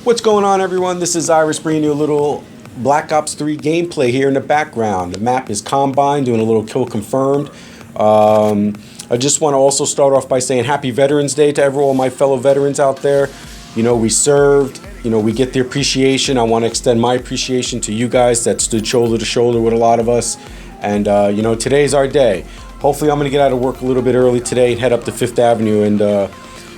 What's going on, everyone? This is Iris bringing you a little Black Ops 3 gameplay here in the background. The map is Combine, doing a little kill confirmed. I just want to also start off by saying Happy Veterans Day to all my fellow veterans out there. You know, we served, you know, we get the appreciation. I want to extend my appreciation to you guys that stood shoulder to shoulder with a lot of us. And, you know, today's our day. Hopefully I'm going to get out of work a little bit early today and head up to Fifth Avenue and,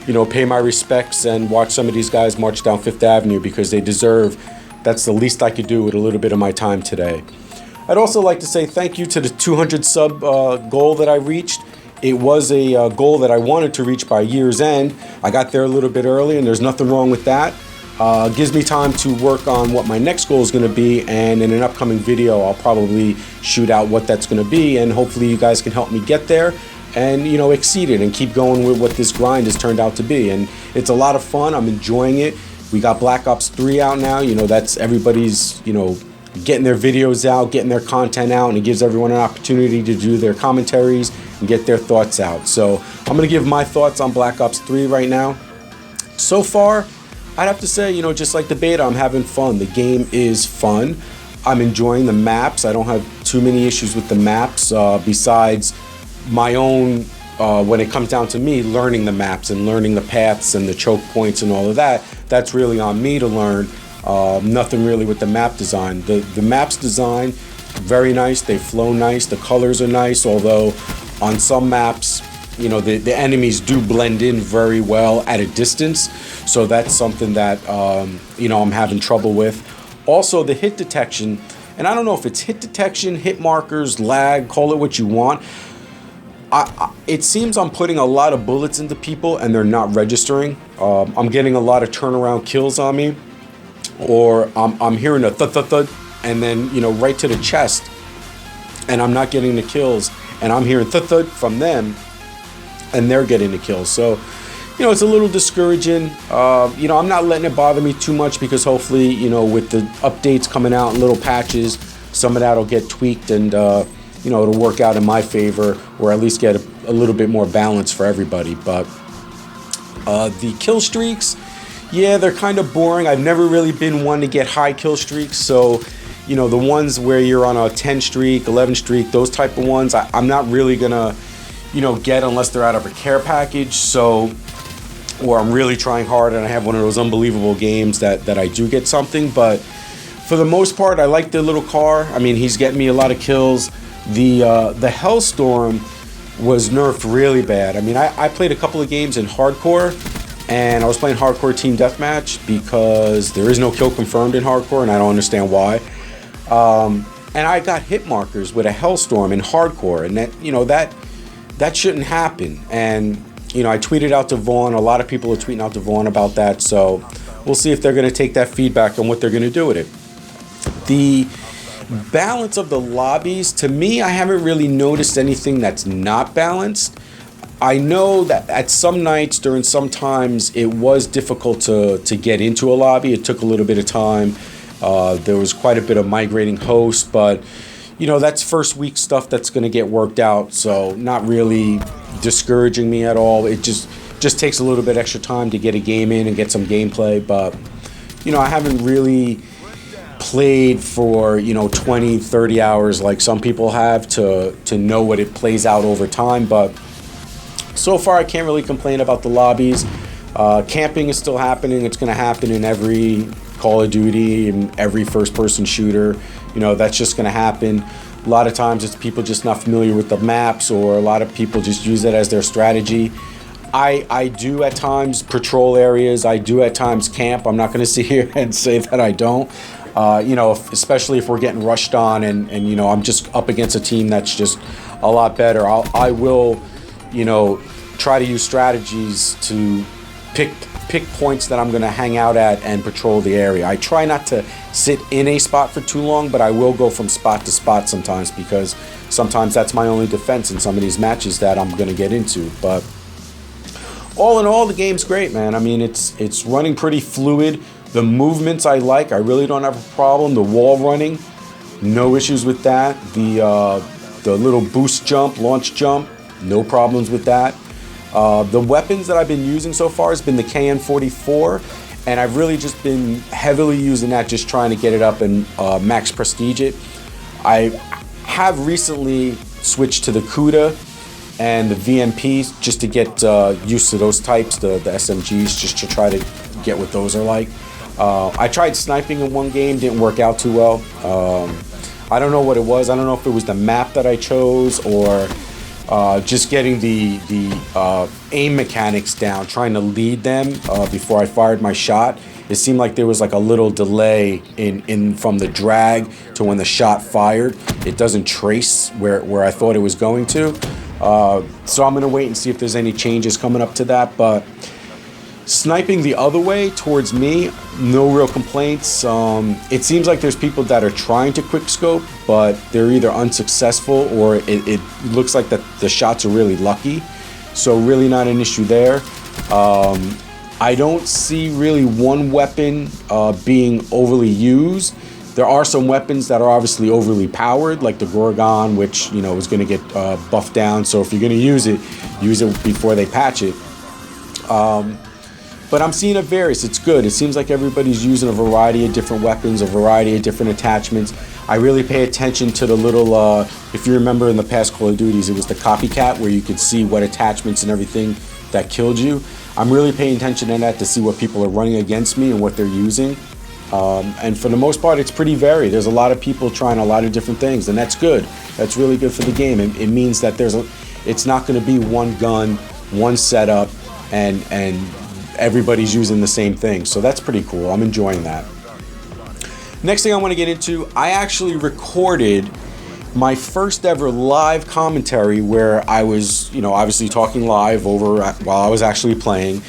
you know, pay my respects and watch some of these guys march down Fifth Avenue because they deserve. That's the least I could do with a little bit of my time today. I'd also like to say thank you to the 200 sub goal that I reached. It was a goal that I wanted to reach by year's end. I got there a little bit early, and there's nothing wrong with that. Gives me time to work on what my next goal is going to be, and in an upcoming video, I'll probably shoot out what that's going to be, and hopefully you guys can help me get there and, you know, exceed it and keep going with what this grind has turned out to be. And it's a lot of fun. I'm enjoying it. We got Black Ops 3 out now. You know, that's everybody's, you know, getting their videos out, getting their content out, and it gives everyone an opportunity to do their commentaries and get their thoughts out. So I'm going to give my thoughts on Black Ops 3 right now. So far, I'd have to say, you know, just like the beta, I'm having fun. The game is fun. I'm enjoying the maps. I don't have too many issues with the maps besides my own, when it comes down to me, learning the maps and learning the paths and the choke points and all of that. That's really on me to learn. Nothing really with the map design. The maps design, very nice. They flow nice. The colors are nice, although on some maps, you know, the enemies do blend in very well at a distance. So that's something that, you know, I'm having trouble with. Also, the hit detection, and I don't know if it's hit detection, hit markers, lag, call it what you want. It seems I'm putting a lot of bullets into people and they're not registering. I'm getting a lot of turnaround kills on me, or I'm hearing a thud thud thud, and then, you know, right to the chest, and I'm not getting the kills, and I'm hearing thud thud from them, and they're getting the kills. So, you know, it's a little discouraging. You know, I'm not letting it bother me too much because hopefully, you know, with the updates coming out in little patches, some of that will get tweaked and, you know, it'll work out in my favor, or at least get a little bit more balance for everybody. But the kill streaks, yeah, they're kind of boring. I've never really been one to get high kill streaks. So, you know, the ones where you're on a 10 streak, 11 streak, those type of ones, I'm not really gonna, you know, get unless they're out of a care package. So, or I'm really trying hard and I have one of those unbelievable games that I do get something. But for the most part, I like the little car. I mean, he's getting me a lot of kills. The Hellstorm was nerfed really bad. I mean, I played a couple of games in hardcore, and I was playing hardcore team deathmatch because there is no kill confirmed in hardcore, and I don't understand why. And I got hit markers with a Hellstorm in hardcore, and that, you know, that shouldn't happen. And, you know, I tweeted out to Vaughn. A lot of people are tweeting out to Vaughn about that. So we'll see if they're going to take that feedback and what they're going to do with it. The balance of the lobbies, to me, I haven't really noticed anything that's not balanced. I know that at some nights, during some times, it was difficult to get into a lobby. It took a little bit of time. There was quite a bit of migrating hosts, but, you know, that's first week stuff that's going to get worked out. So not really discouraging me at all. It just takes a little bit extra time to get a game in and get some gameplay. But, you know, I haven't really played for, you know, 20, 30 hours like some people have to know what it plays out over time. But so far, I can't really complain about the lobbies. Camping is still happening. It's going to happen in every Call of Duty and every first-person shooter. You know, that's just going to happen. A lot of times, it's people just not familiar with the maps, or a lot of people just use it as their strategy. I do at times patrol areas. I do at times camp. I'm not going to sit here and say that I don't. You know, especially if we're getting rushed on and, you know, I'm just up against a team that's just a lot better. I will, you know, try to use strategies to pick points that I'm going to hang out at and patrol the area. I try not to sit in a spot for too long, but I will go from spot to spot sometimes, because sometimes that's my only defense in some of these matches that I'm going to get into. But all in all, the game's great, man. I mean, it's running pretty fluid. The movements I like. I really don't have a problem. The wall running, no issues with that. The little boost jump, launch jump, no problems with that. The weapons that I've been using so far has been the KN-44 and I've really just been heavily using that, just trying to get it up and max prestige it. I have recently switched to the CUDA and the VMPs just to get used to those types, the SMGs, just to try to get what those are like. I tried sniping in one game, didn't work out too well. I don't know what it was. I don't know if it was the map that I chose or just getting the aim mechanics down, trying to lead them before I fired my shot. It seemed like there was like a little delay in from the drag to when the shot fired. It doesn't trace where I thought it was going to. So I'm gonna wait and see if there's any changes coming up to that. But sniping the other way towards me, no real complaints. It seems like there's people that are trying to quickscope, but they're either unsuccessful or it looks like that the shots are really lucky. So really not an issue there. I don't see really one weapon being overly used. There are some weapons that are obviously overly powered, like the Gorgon, which, you know, is going to get buffed down. So if you're going to use it before they patch it. But I'm seeing it varies. It's good. It seems like everybody's using a variety of different weapons, a variety of different attachments. I really pay attention to the little, if you remember in the past Call of Duties, it was the copycat where you could see what attachments and everything that killed you. I'm really paying attention to that to see what people are running against me and what they're using. And for the most part, it's pretty varied. There's a lot of people trying a lot of different things, and that's good. That's really good for the game. It means that it's not going to be one gun, one setup, and everybody's using the same thing. So that's pretty cool. I'm enjoying that. Next thing I want to get into, I actually recorded my first ever live commentary where I was, you know, obviously talking live over while I was actually playing.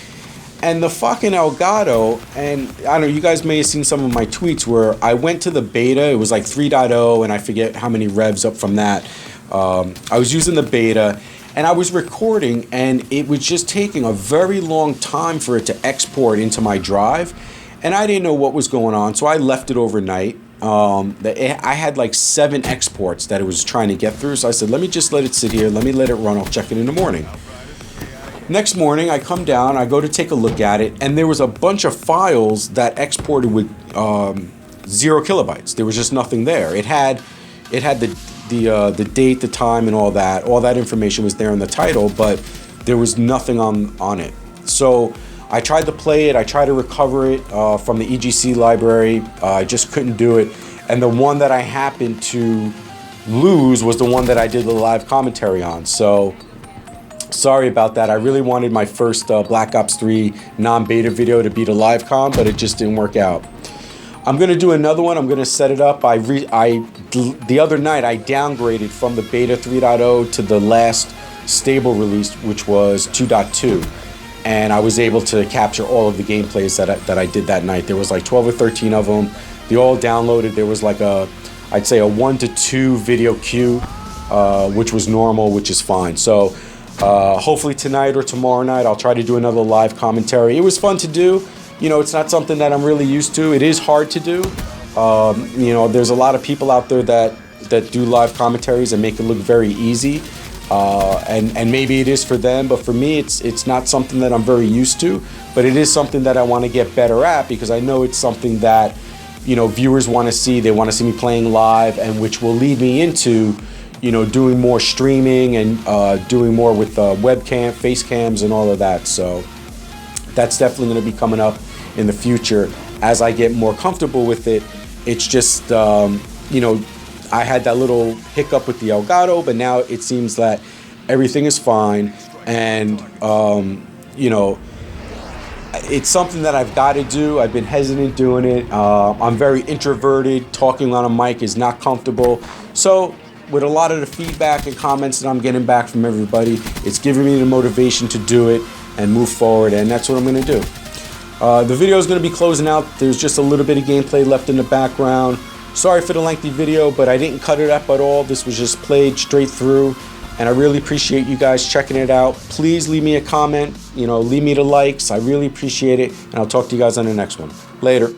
And the fucking Elgato, and I don't know, you guys may have seen some of my tweets where I went to the beta. It was like 3.0, and I forget how many revs up from that. I was using the beta, and I was recording, and it was just taking a very long time for it to export into my drive. And I didn't know what was going on, so I left it overnight. I had like 7 exports that it was trying to get through, so I said, let me just let it sit here. Let me let it run. I'll check it in the morning. Next morning, I come down, I go to take a look at it, and there was a bunch of files that exported with 0 kilobytes. There was just nothing there. It had the date, the time, and all that. All that information was there in the title, but there was nothing on it. So I tried to play it. I tried to recover it from the EGC library. I just couldn't do it. And the one that I happened to lose was the one that I did the live commentary on. So sorry about that. I really wanted my first Black Ops 3 non-beta video to be the live com, but it just didn't work out. I'm going to do another one. I'm going to set it up. The other night, I downgraded from the beta 3.0 to the last stable release, which was 2.2. And I was able to capture all of the gameplays that I did that night. There was like 12 or 13 of them. They all downloaded. There was like I'd say a 1 to 2 video queue, which was normal, which is fine. So hopefully tonight or tomorrow night, I'll try to do another live commentary. It was fun to do. You know, it's not something that I'm really used to. It is hard to do. You know, there's a lot of people out there that do live commentaries and make it look very easy. And maybe it is for them, but for me, it's not something that I'm very used to. But it is something that I want to get better at, because I know it's something that, you know, viewers want to see. They want to see me playing live, and which will lead me into, you know, doing more streaming and doing more with webcam, face cams, and all of that. So that's definitely going to be coming up in the future as I get more comfortable with it. It's just, you know, I had that little hiccup with the Elgato, but now it seems that everything is fine. And, you know, it's something that I've got to do. I've been hesitant doing it. I'm very introverted. Talking on a mic is not comfortable. So with a lot of the feedback and comments that I'm getting back from everybody, it's giving me the motivation to do it and move forward, and that's what I'm going to do. The video is going to be closing out. There's just a little bit of gameplay left in the background. Sorry for the lengthy video, but I didn't cut it up at all. This was just played straight through, and I really appreciate you guys checking it out. Please leave me a comment, you know, leave me the likes. I really appreciate it, and I'll talk to you guys on the next one. Later.